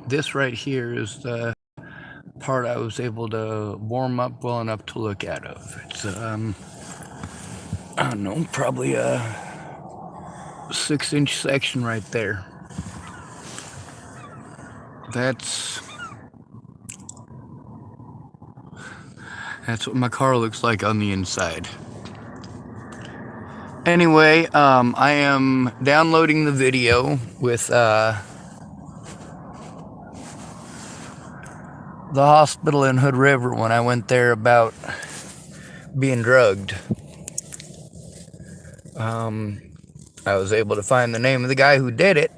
this right here is the part I was able to warm up well enough to look out of. It's I don't know, probably a 6-inch section right there. That's what my car looks like on the inside. Anyway, I am downloading the video with the hospital in Hood River when I went there about being drugged. I was able to find the name of the guy who did it.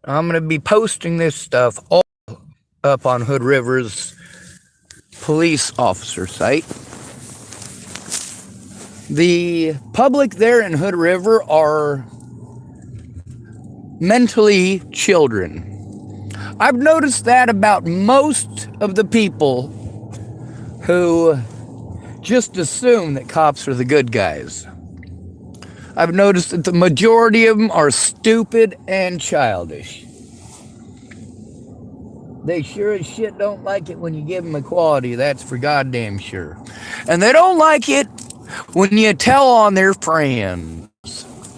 I'm going to be posting this stuff all up on Hood River's police officer site. The public there in Hood River are mentally children. I've noticed that about most of the people who just assume that cops are the good guys. I've noticed that the majority of them are stupid and childish. They sure as shit don't like it when you give them equality, that's for goddamn sure. And they don't like it when you tell on their friends.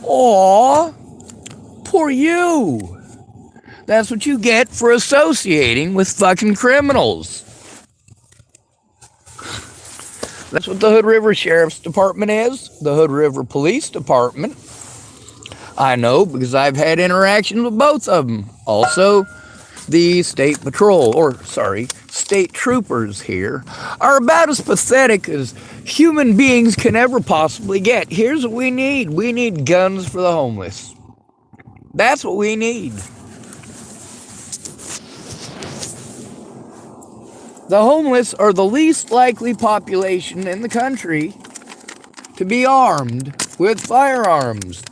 Aw, poor you. That's what you get for associating with fucking criminals. That's what the Hood River Sheriff's Department is. The Hood River Police Department. I know because I've had interactions with both of them. Also, the state troopers here are about as pathetic as human beings can ever possibly get. Here's what we need. We need guns for the homeless. That's what we need. The homeless are the least likely population in the country to be armed with firearms.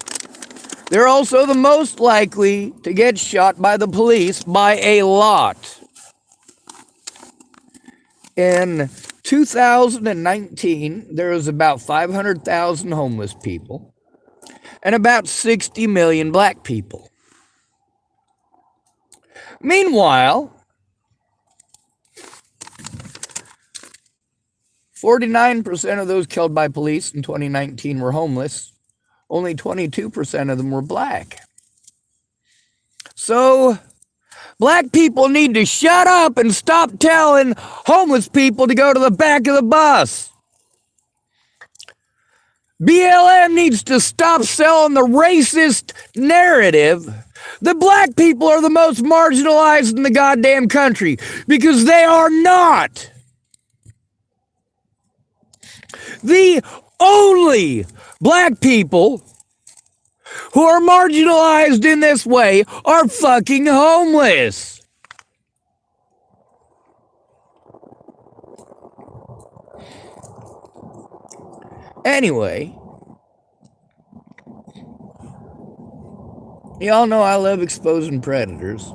They're also the most likely to get shot by the police by a lot. In 2019, there was about 500,000 homeless people and about 60 million black people. Meanwhile, 49% of those killed by police in 2019 were homeless. Only 22% of them were black. So, black people need to shut up and stop telling homeless people to go to the back of the bus. BLM needs to stop selling the racist narrative that black people are the most marginalized in the goddamn country, because they are not. The only black people who are marginalized in this way are fucking homeless. Anyway, y'all know I love exposing predators.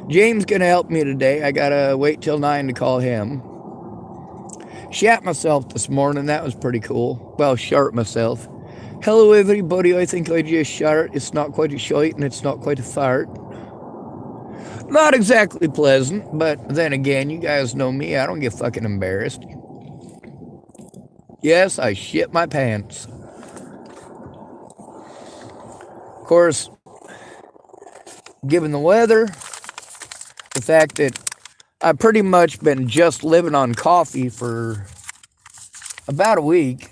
James gonna help me today. I gotta wait till 9 to call him. Shat myself this morning. That was pretty cool. Well, shart myself. Hello, everybody. I think I just shart. It's not quite a shite and it's not quite a fart. Not exactly pleasant, but then again, you guys know me. I don't get fucking embarrassed. Yes, I shit my pants. Of course, given the weather, the fact that I've pretty much been just living on coffee for about a week.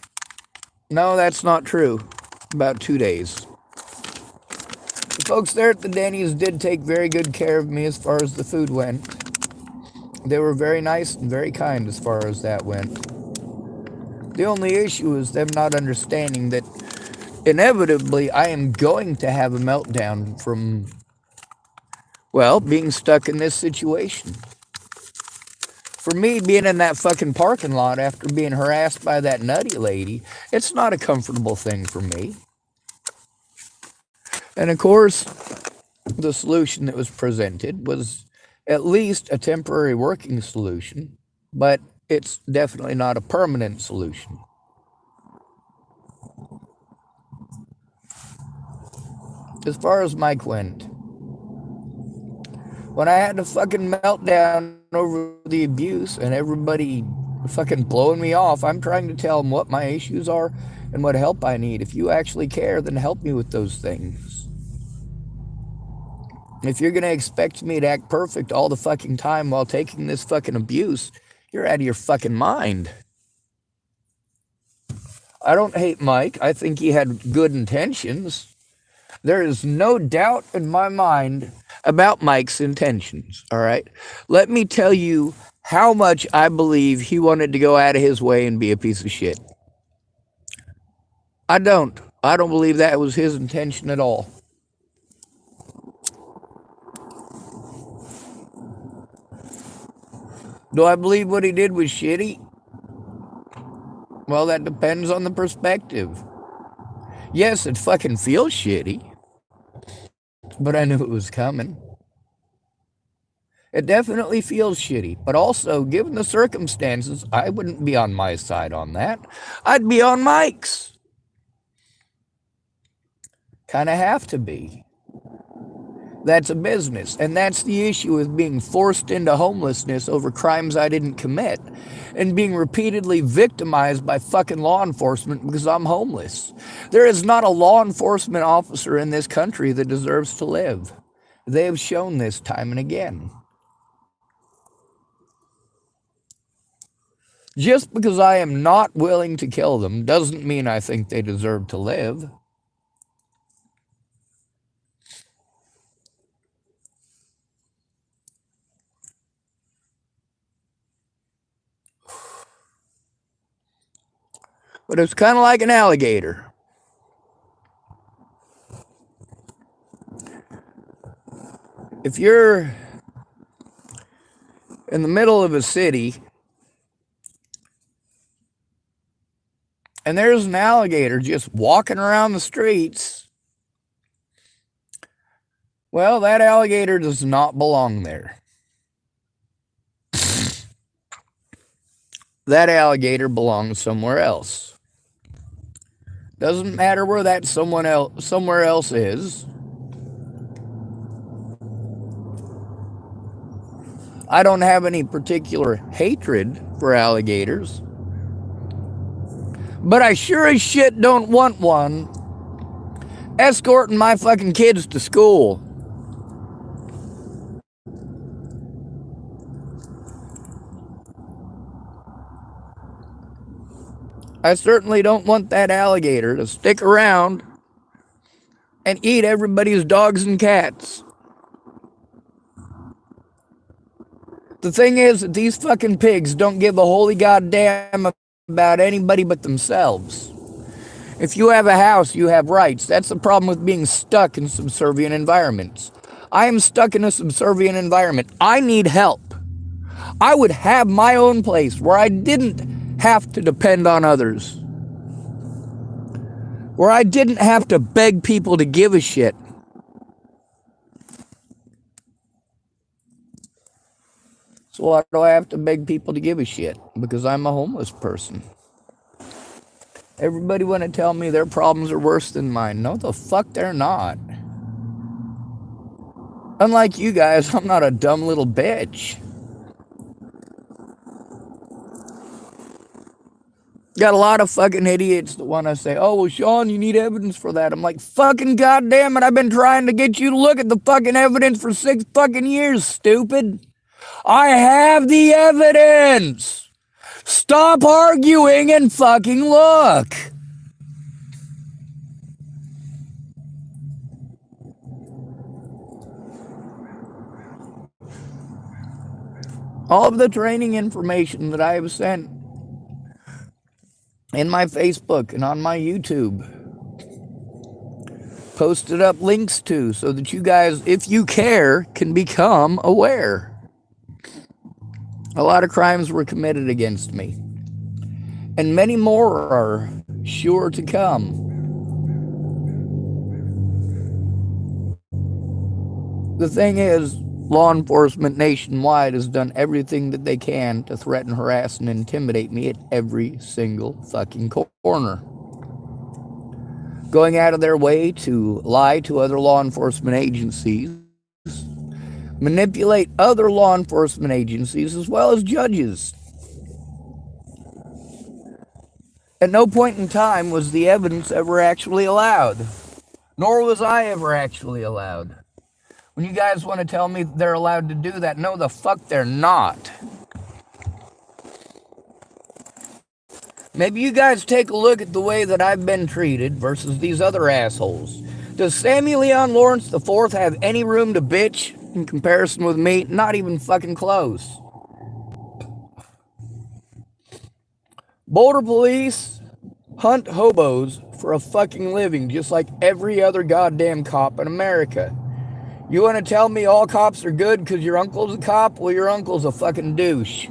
No, that's not true. About 2 days. The folks there at the Denny's did take very good care of me as far as the food went. They were very nice and very kind as far as that went. The only issue is them not understanding that inevitably I am going to have a meltdown from, well, being stuck in this situation. For me, being in that fucking parking lot after being harassed by that nutty lady, it's not a comfortable thing for me. And of course, the solution that was presented was at least a temporary working solution, but it's definitely not a permanent solution. As far as Mike went, When I had the fucking meltdown over the abuse and everybody fucking blowing me off, I'm trying to tell them what my issues are and what help I need. If you actually care, then help me with those things. If you're gonna expect me to act perfect all the fucking time while taking this fucking abuse, you're out of your fucking mind. I don't hate Mike. I think he had good intentions. There is no doubt in my mind about Mike's intentions, all right? Let me tell you how much I believe he wanted to go out of his way and be a piece of shit. I don't. I don't believe that was his intention at all. Do I believe what he did was shitty? Well, that depends on the perspective. Yes, it fucking feels shitty, but I knew it was coming. It definitely feels shitty, but also, given the circumstances, I wouldn't be on my side on that. I'd be on Mike's. Kind of have to be. That's a business, and that's the issue with being forced into homelessness over crimes I didn't commit, and being repeatedly victimized by fucking law enforcement because I'm homeless. There is not a law enforcement officer in this country that deserves to live. They have shown this time and again. Just because I am not willing to kill them doesn't mean I think they deserve to live. But it's kind of like an alligator. If you're in the middle of a city and there's an alligator just walking around the streets, well, that alligator does not belong there. That alligator belongs somewhere else. Doesn't matter where that somewhere else is. I don't have any particular hatred for alligators, but I sure as shit don't want one escorting my fucking kids to school. I certainly don't want that alligator to stick around and eat everybody's dogs and cats. The thing is that these fucking pigs don't give a holy goddamn about anybody but themselves. If you have a house, you have rights. That's the problem with being stuck in subservient environments. I am stuck in a subservient environment. I need help. I would have my own place where I didn't have to depend on others, where I didn't have to beg people to give a shit. So why do I have to beg people to give a shit? Because I'm a homeless person. Everybody want to tell me their problems are worse than mine. No, the fuck they're not. Unlike you guys, I'm not a dumb little bitch. Got a lot of fucking idiots that want to say, oh, well, Sean, you need evidence for that. I'm like, fucking goddamn it, I've been trying to get you to look at the fucking evidence for 6 fucking years, stupid. I have the evidence. Stop arguing and fucking look. All of the training information that I have sent in my Facebook and on my YouTube, posted up links to so that you guys, if you care, can become aware. A lot of crimes were committed against me, and many more are sure to come. The thing is, law enforcement nationwide has done everything that they can to threaten, harass, and intimidate me at every single fucking corner. Going out of their way to lie to other law enforcement agencies, manipulate other law enforcement agencies as well as judges. At no point in time was the evidence ever actually allowed, nor was I ever actually allowed. When you guys want to tell me they're allowed to do that, no, the fuck they're not. Maybe you guys take a look at the way that I've been treated versus these other assholes. Does Samuel Leon Lawrence IV have any room to bitch in comparison with me? Not even fucking close. Boulder police hunt hobos for a fucking living just like every other goddamn cop in America. You want to tell me all cops are good because your uncle's a cop? Well, your uncle's a fucking douche.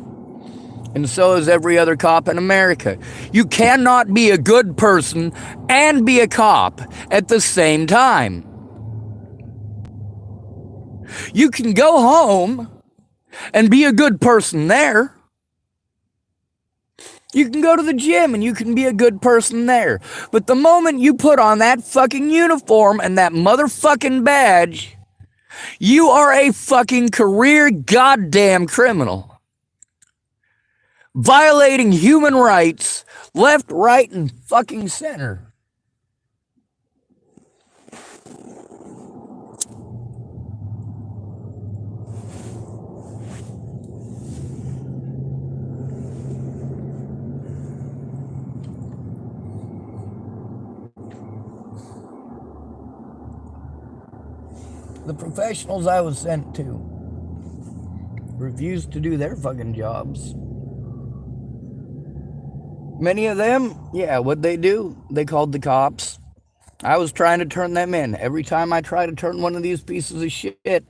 And so is every other cop in America. You cannot be a good person and be a cop at the same time. You can go home and be a good person there. You can go to the gym and you can be a good person there. But the moment you put on that fucking uniform and that motherfucking badge, you are a fucking career goddamn criminal. Violating human rights left, right, and fucking center. The professionals I was sent to refused to do their fucking jobs. Many of them, yeah, what'd they do? They called the cops. I was trying to turn them in. Every time I try to turn one of these pieces of shit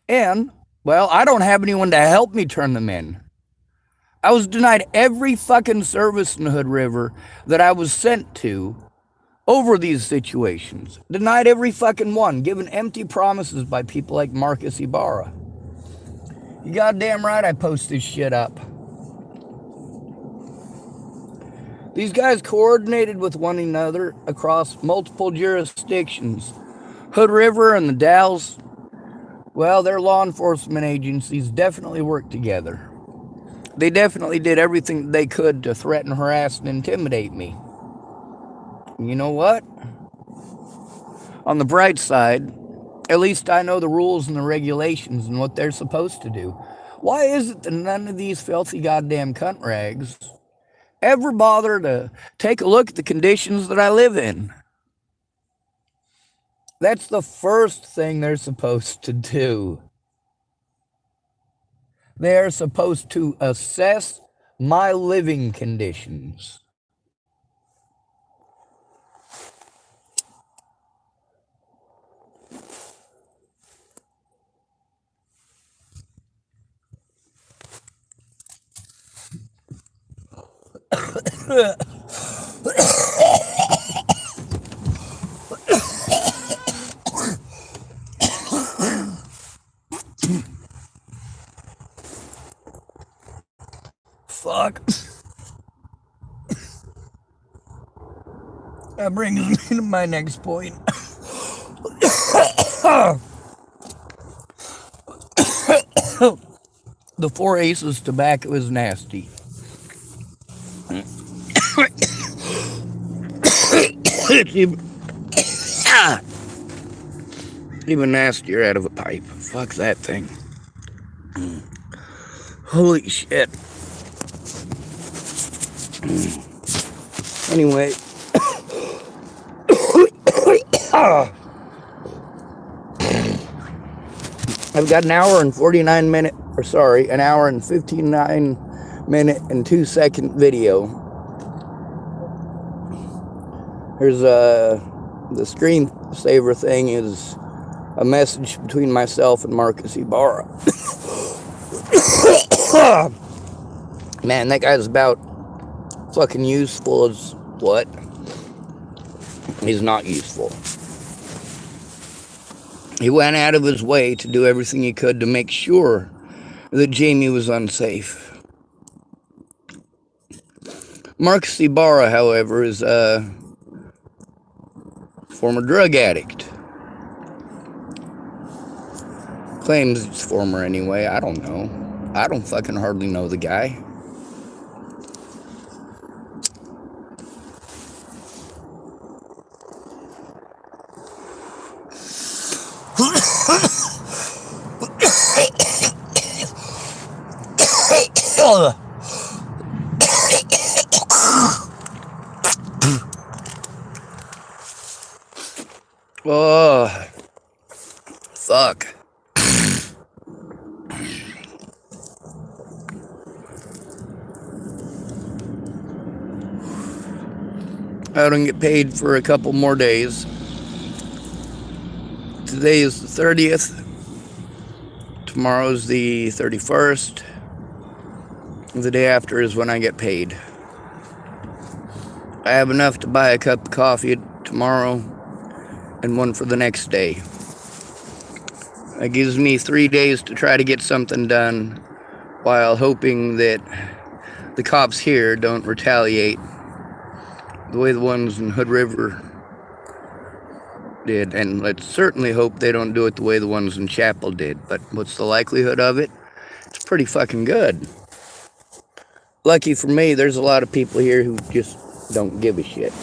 in, well, I don't have anyone to help me turn them in. I was denied every fucking service in Hood River that I was sent to over these situations. Denied every fucking one, given empty promises by people like Marcus Ibarra. You goddamn right I post this shit up. These guys coordinated with one another across multiple jurisdictions. Hood River and the Dalles, well, their law enforcement agencies definitely worked together. They definitely did everything they could to threaten, harass, and intimidate me. You know what? On the bright side, at least I know the rules and the regulations and what they're supposed to do. Why is it that none of these filthy goddamn cunt rags ever bother to take a look at the conditions that I live in? That's the first thing they're supposed to do. They're supposed to assess my living conditions. Fuck. That brings me to my next point. The Four Aces tobacco is nasty. It's even nastier out of a pipe. Fuck that thing. Holy shit. Anyway. I've got an hour and 49 minute, or sorry, an hour and 59-minute and 2-second video. Here's the screensaver thing is a message between myself and Marcus Ibarra. Man, that guy's about fucking useful as what? He's not useful. He went out of his way to do everything he could to make sure that Jamie was unsafe. Marcus Ibarra, however, is a former drug addict. Claims it's former anyway. I don't know. I don't fucking hardly know the guy. Oh, fuck. I don't get paid for a couple more days. Today is the 30th. Tomorrow's the 31st. The day after is when I get paid. I have enough to buy a cup of coffee tomorrow and one for the next day. That gives me 3 days to try to get something done while hoping that the cops here don't retaliate the way the ones in Hood River did. And let's certainly hope they don't do it the way the ones in Chapel did. But what's the likelihood of it? It's pretty fucking good. Lucky for me, there's a lot of people here who just don't give a shit.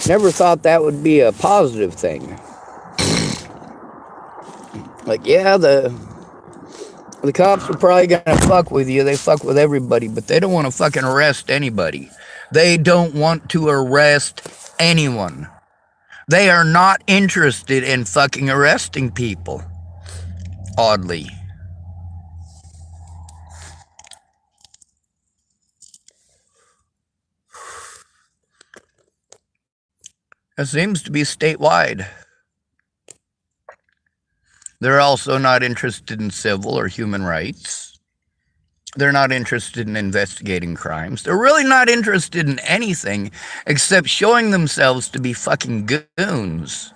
Never thought that would be a positive thing. Like, yeah, the cops are probably gonna fuck with you. They fuck with everybody, but they don't want to fucking arrest anybody. They don't want to arrest anyone. They are not interested in fucking arresting people. Oddly. It seems to be statewide. They're also not interested in civil or human rights. They're not interested in investigating crimes. They're really not interested in anything except showing themselves to be fucking goons.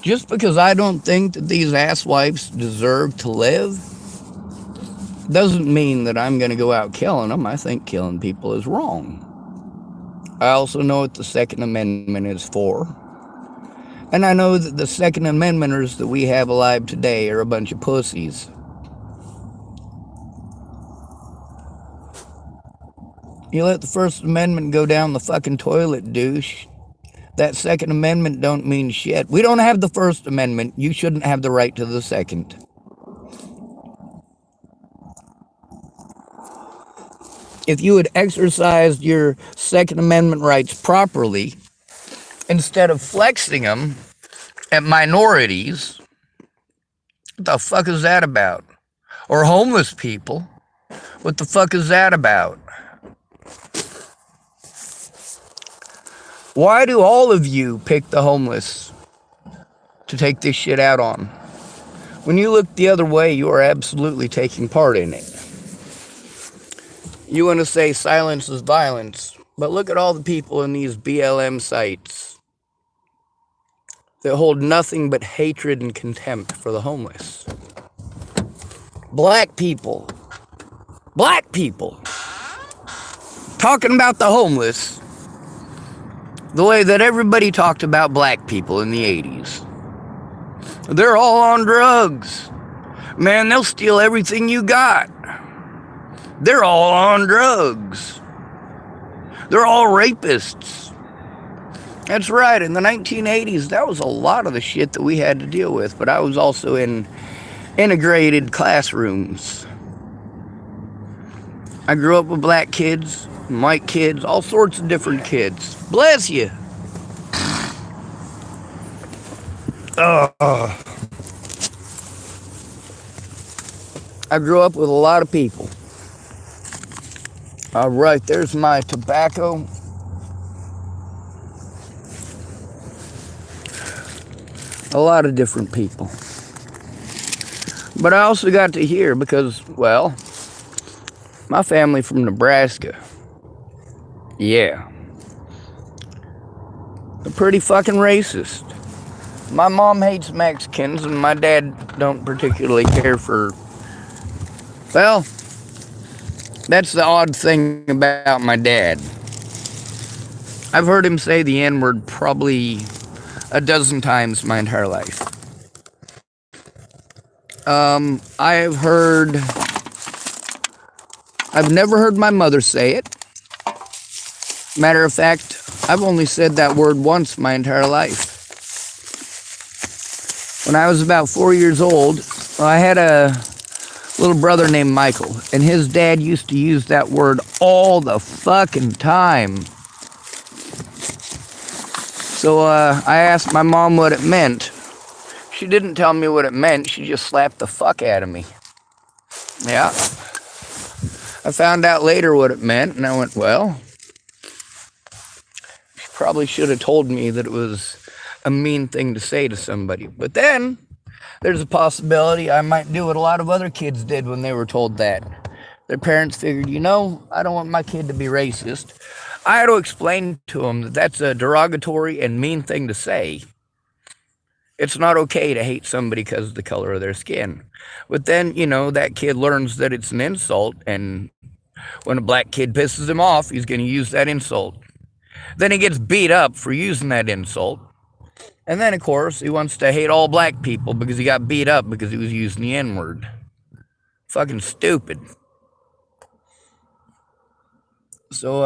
Just because I don't think that these asswipes deserve to live doesn't mean that I'm going to go out killing them. I think killing people is wrong. I also know what the Second Amendment is for. And I know that the Second Amendmenters that we have alive today are a bunch of pussies. You let the First Amendment go down the fucking toilet, douche. That Second Amendment don't mean shit. We don't have the First Amendment. You shouldn't have the right to the Second. If you had exercised your Second Amendment rights properly, instead of flexing them at minorities, what the fuck is that about? Or homeless people, what the fuck is that about? Why do all of you pick the homeless to take this shit out on? When you look the other way, you are absolutely taking part in it. You want to say silence is violence, but look at all the people in these BLM sites that hold nothing but hatred and contempt for the homeless. Black people talking about the homeless the way that everybody talked about black people in the 80s. They're all on drugs. Man, they'll steal everything you got. They're all on drugs. They're all rapists. That's right, in the 1980s, that was a lot of the shit that we had to deal with, but I was also in integrated classrooms. I grew up with black kids, white kids, all sorts of different kids. Bless you. I grew up with a lot of people. All right, there's my tobacco. A lot of different people. But I also got to hear because, well, my family from Nebraska. Yeah. They're pretty fucking racist. My mom hates Mexicans and my dad don't particularly care for, well, that's the odd thing about my dad. I've heard him say the N-word probably a dozen times my entire life. I have heard, I've never heard my mother say it. Matter of fact, I've only said that word once my entire life. When I was about 4 years old, I had a little brother named Michael, and his dad used to use that word all the fucking time. So I asked my mom what it meant. She didn't tell me what it meant, she just slapped the fuck out of me. Yeah. I found out later what it meant, and I went, well, she probably should have told me that it was a mean thing to say to somebody. But then, there's a possibility I might do what a lot of other kids did when they were told that. Their parents figured, you know, I don't want my kid to be racist. I had to explain to them that that's a derogatory and mean thing to say. It's not okay to hate somebody because of the color of their skin. But then, you know, that kid learns that it's an insult, and when a black kid pisses him off, he's going to use that insult. Then he gets beat up for using that insult. And then, of course, he wants to hate all black people because he got beat up because he was using the N-word. Fucking stupid. So,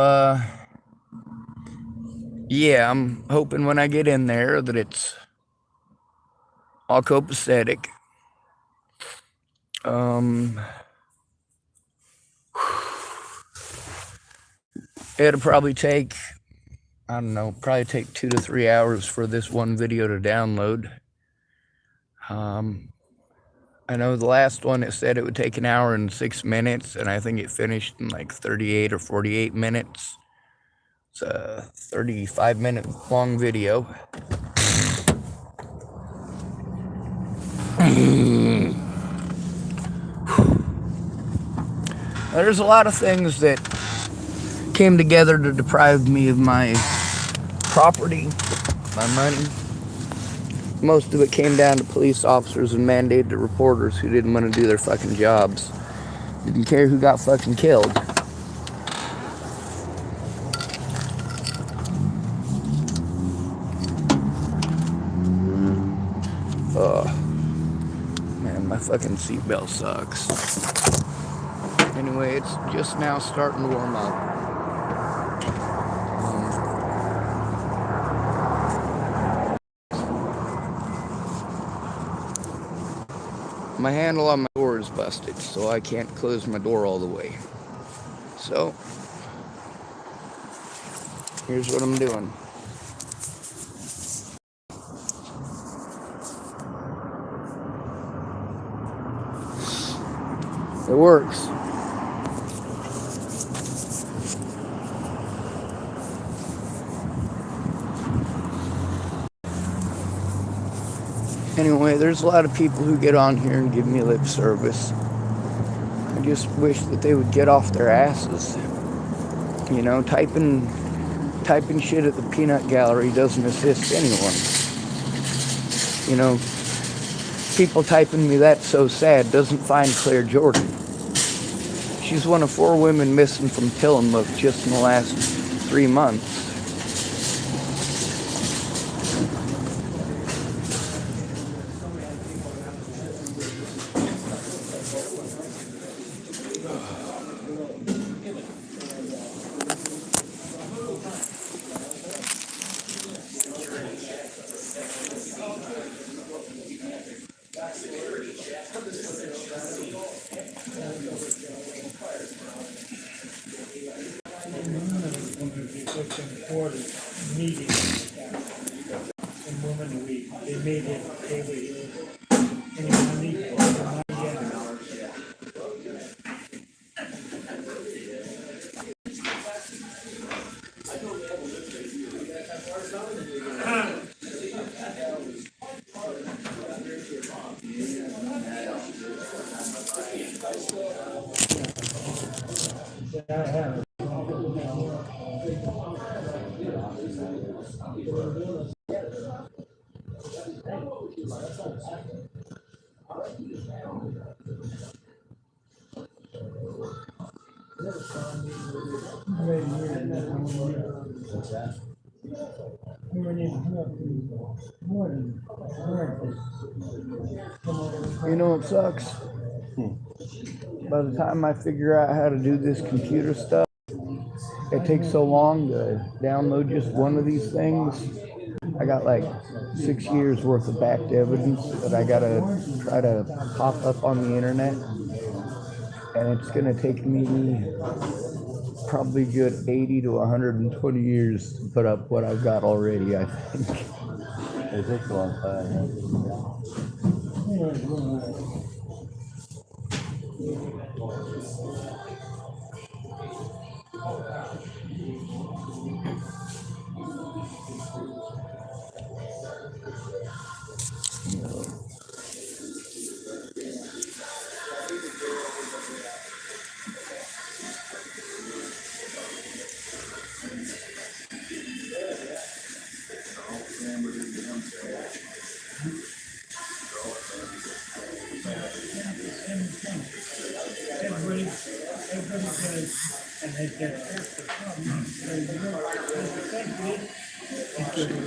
yeah, I'm hoping when I get in there that it's all copacetic. It'll probably take, I don't know, probably take 2 to 3 hours for this one video to download. I know the last one, it said it would take 1 hour and 6 minutes, and I think it finished in like 38 or 48 minutes. It's a 35-minute long video. There's a lot of things that came together to deprive me of my property, my money. Most of it came down to police officers and mandated reporters who didn't want to do their fucking jobs. Didn't care who got fucking killed. Man, my fucking seatbelt sucks. Anyway, it's just now starting to warm up. My handle on my door is busted, so I can't close my door all the way. So, here's what I'm doing. It works. Anyway, there's a lot of people who get on here and give me lip service. I just wish that they would get off their asses. You know, typing shit at the peanut gallery doesn't assist anyone. You know, people typing me "that's so sad" doesn't find Claire Jordan. She's one of 4 women missing from Tillamook just in the last 3 months. Meeting in Women a Week. They made it daily. I have. Right here. You know what sucks? By the time I figure out how to do this computer stuff, it takes so long to download just one of these things. I got like 6 years worth of backed evidence that I gotta try to pop up on the internet. And it's gonna take me probably good 80 to 120 years to put up what I've got already, I think. It takes a long time. Everybody does, and that's the problem.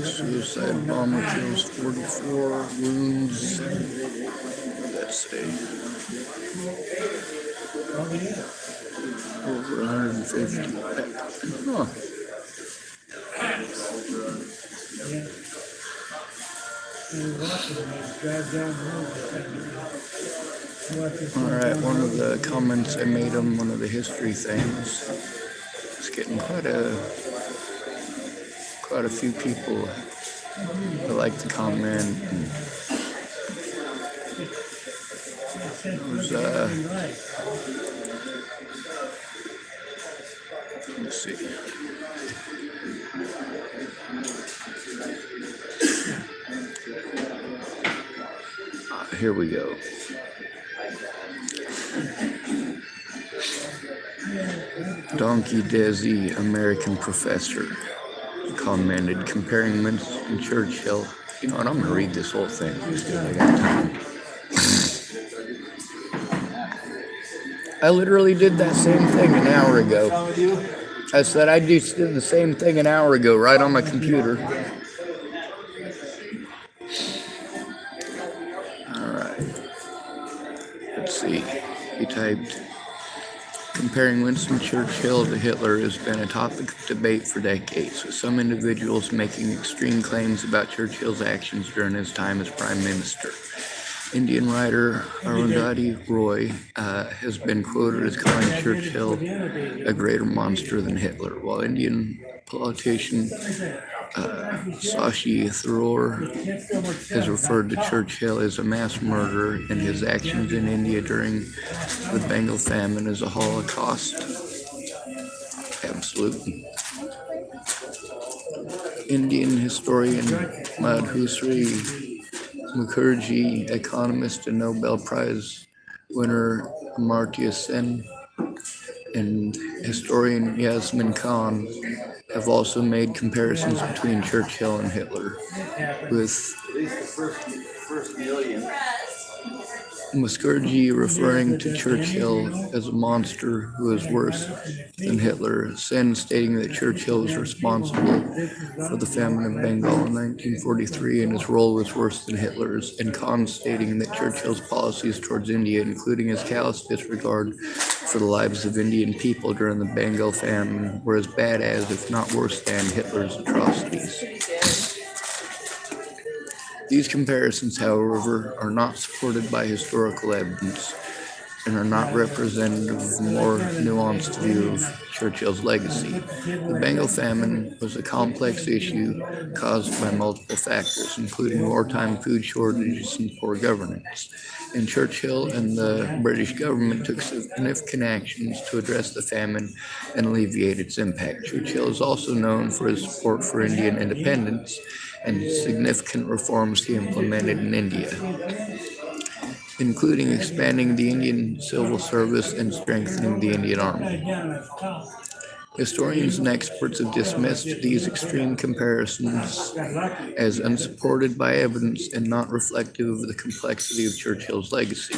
Suicide bomber kills 44, wounds, let's say, over 150. Huh. Alright, one of the comments I made on one of the history things, it's getting quite a few people that like to comment. It was, let's see. Here we go. Donkey Desi, American professor, commented, comparing Winston Churchill. You know what? I'm gonna read this whole thing just because I got time. I literally did that same thing an hour ago. I said I just did the same thing an hour ago, right on my computer. Let's see, he typed, comparing Winston Churchill to Hitler has been a topic of debate for decades, with some individuals making extreme claims about Churchill's actions during his time as Prime Minister. Indian writer Arundhati Roy has been quoted as calling Churchill a greater monster than Hitler, while Indian politician Shashi Tharoor has referred to Churchill as a mass murderer and his actions in India during the Bengal famine as a Holocaust. Absolutely. Indian historian Madhusri Mukherjee, economist and Nobel Prize winner Amartya Sen, and historian Yasmin Khan have also made comparisons between Churchill and Hitler, with Mukherjee referring to Churchill as a monster who is worse than Hitler, Sen stating that Churchill was responsible for the famine of Bengal in 1943 and his role was worse than Hitler's, and Khan stating that Churchill's policies towards India, including his callous disregard for the lives of Indian people during the Bengal famine, were as bad as, if not worse than, Hitler's atrocities. These comparisons, however, are not supported by historical evidence and are not representative of a more nuanced view of Churchill's legacy. The Bengal famine was a complex issue caused by multiple factors, including wartime food shortages and poor governance. And Churchill and the British government took significant actions to address the famine and alleviate its impact. Churchill is also known for his support for Indian independence and significant reforms he implemented in India, including expanding the Indian civil service and strengthening the Indian army. Historians and experts have dismissed these extreme comparisons as unsupported by evidence and not reflective of the complexity of Churchill's legacy.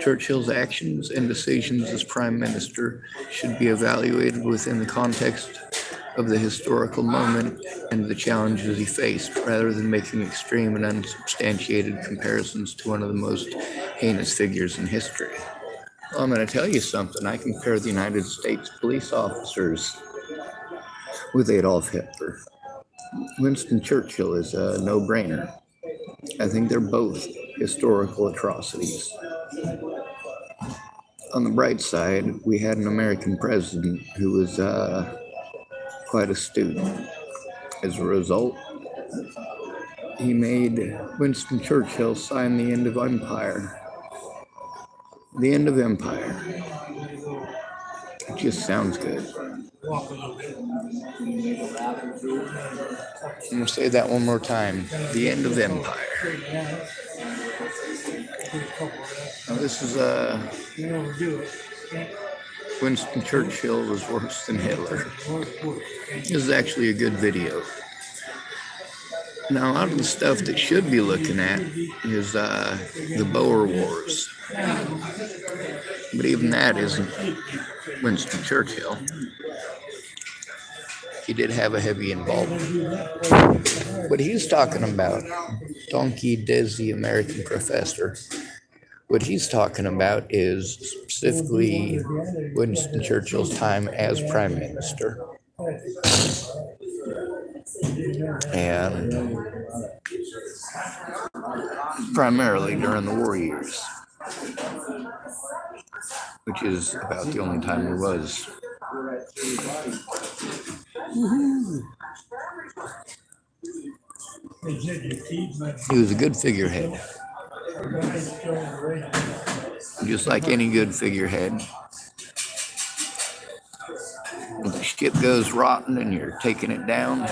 Churchill's actions and decisions as Prime Minister should be evaluated within the context of the historical moment and the challenges he faced, rather than making extreme and unsubstantiated comparisons to one of the most heinous figures in history. Well, I'm going to tell you something. I compare the United States police officers with Adolf Hitler. Winston Churchill is a no-brainer. I think they're both historical atrocities. On the bright side, we had an American president who was quite astute. As a result, he made Winston Churchill sign the end of empire. The end of empire. It just sounds good. Walk a little bit. I'm going to say that one more time. The end of empire. Straighten it out. Do a couple of that. Now, this is You overdo it. Winston Churchill was worse than Hitler. Work. This is actually a good video. Now, a lot of the stuff that should be looking at is the Boer Wars. But even that isn't Winston Churchill. He did have a heavy involvement. What he's talking about, Donkey Desi, American professor, what he's talking about is specifically Winston Churchill's time as prime minister. And primarily during the war years, which is about the only time there was. He was a good figurehead. Just like any good figurehead. If the ship goes rotten and you're taking it down,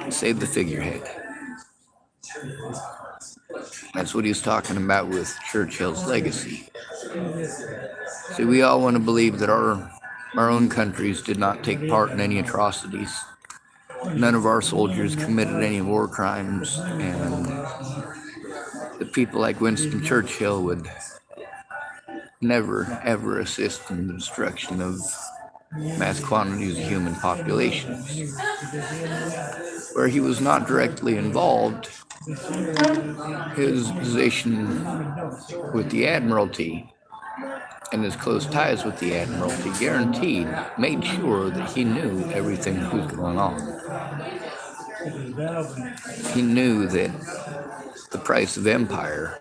save the figurehead. That's what he's talking about with Churchill's legacy. See, we all want to believe that our own countries did not take part in any atrocities. None of our soldiers committed any war crimes, and that people like Winston Churchill would never, ever assist in the destruction of mass quantities of human populations. Where he was not directly involved, his position with the Admiralty and his close ties with the Admiralty made sure that he knew everything that was going on. He knew that the price of empire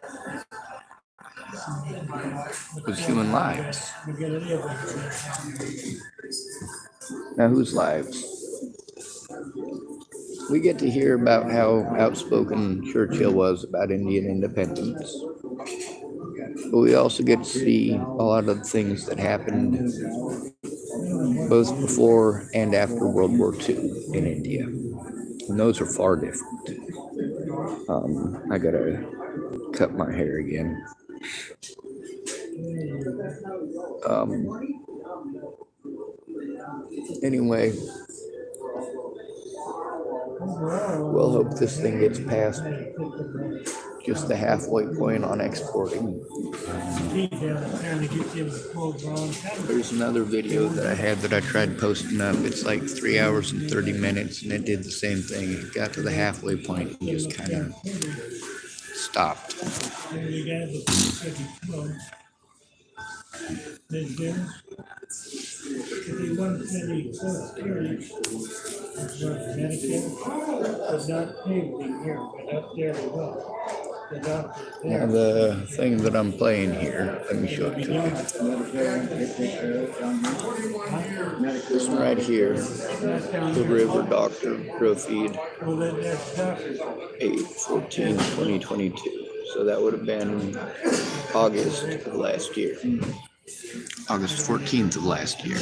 was human lives. Now, whose lives? We get to hear about how outspoken Churchill was about Indian independence. But we also get to see a lot of the things that happened both before and after World War II in India. And those are far different. I gotta cut my hair again. Anyway, we'll hope this thing gets past just the halfway point on exporting. There's another video that I had that I tried posting up. It's like 3 hours and 30 minutes, and it did the same thing. It got to the halfway point and just kind of stopped. Now the thing that I'm playing here, let me show it to you. This one right here, the River Doctor Grow Feed, 8/14/2022. So that would have been August of last year. August 14th of last year.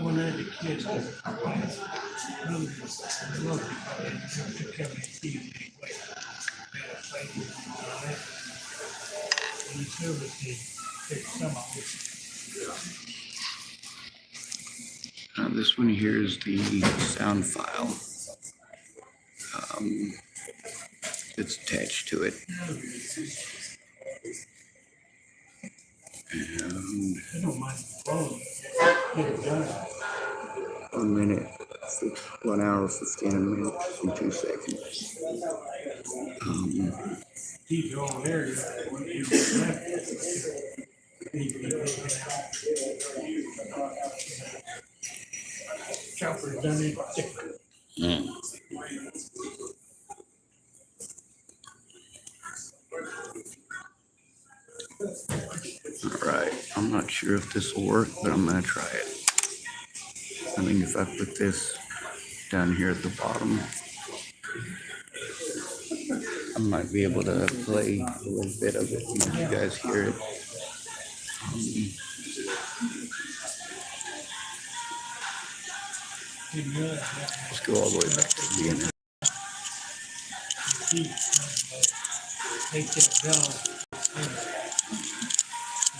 When I had the kids, This one here is the sound file. that's attached to it. And I don't mind the phone. Get it done. 1 minute, 1 hour, 15 minutes, and 2 seconds. Keep it all there. Chopper's done it. All right, I'm not sure if this will work, but I'm gonna try it. I think if I put this down here at the bottom, I might be able to play a little bit of it and let you guys hear it. Let's go all the way back to the beginning. Take that bell.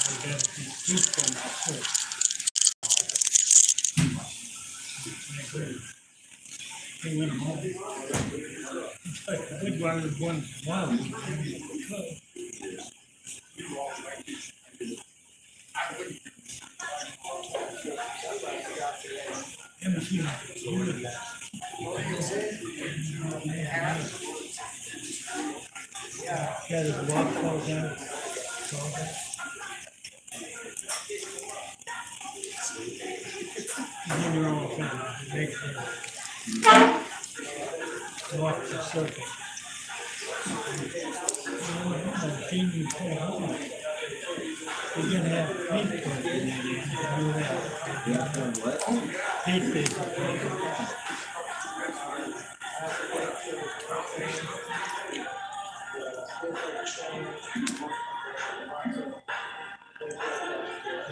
They got to keep them out. They went home. It's like a big one of one one. Yeah, there's a lot falls down. Then you're all thinking, make sure. Watch the circle. You're gonna have feet for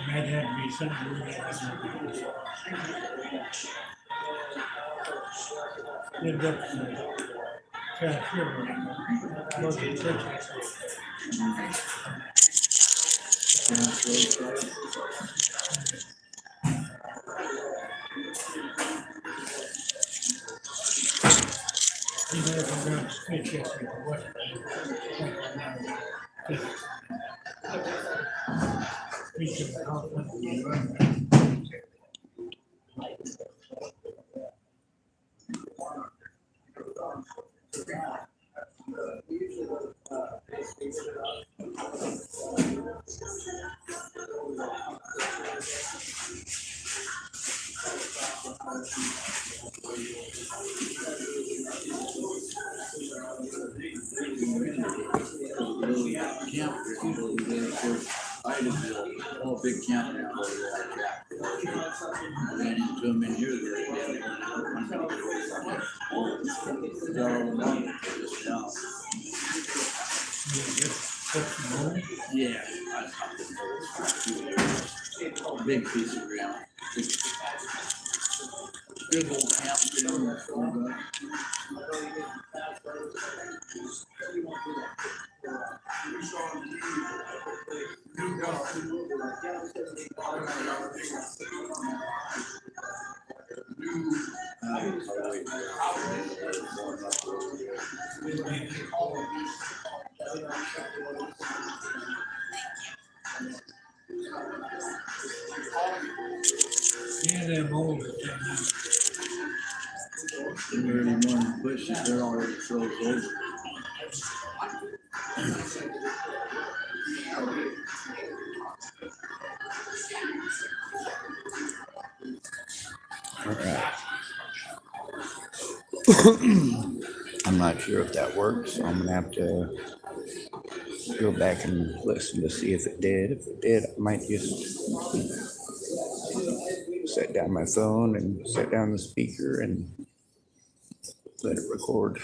might have to be something we got to live up to. Trash river. Look at churches. You know, if I'm going to switch yesterday, what? We should help them. All big campground over there. I ran into him in here the other day. Yeah. Big piece of ground. Good old campground. Yeah, they're old. Early morning pushes, they're already froze over. All right. I'm not sure if that works, so I'm gonna have to go back and listen to see if it did. If it did, I might just set down my phone and set down the speaker and let it record.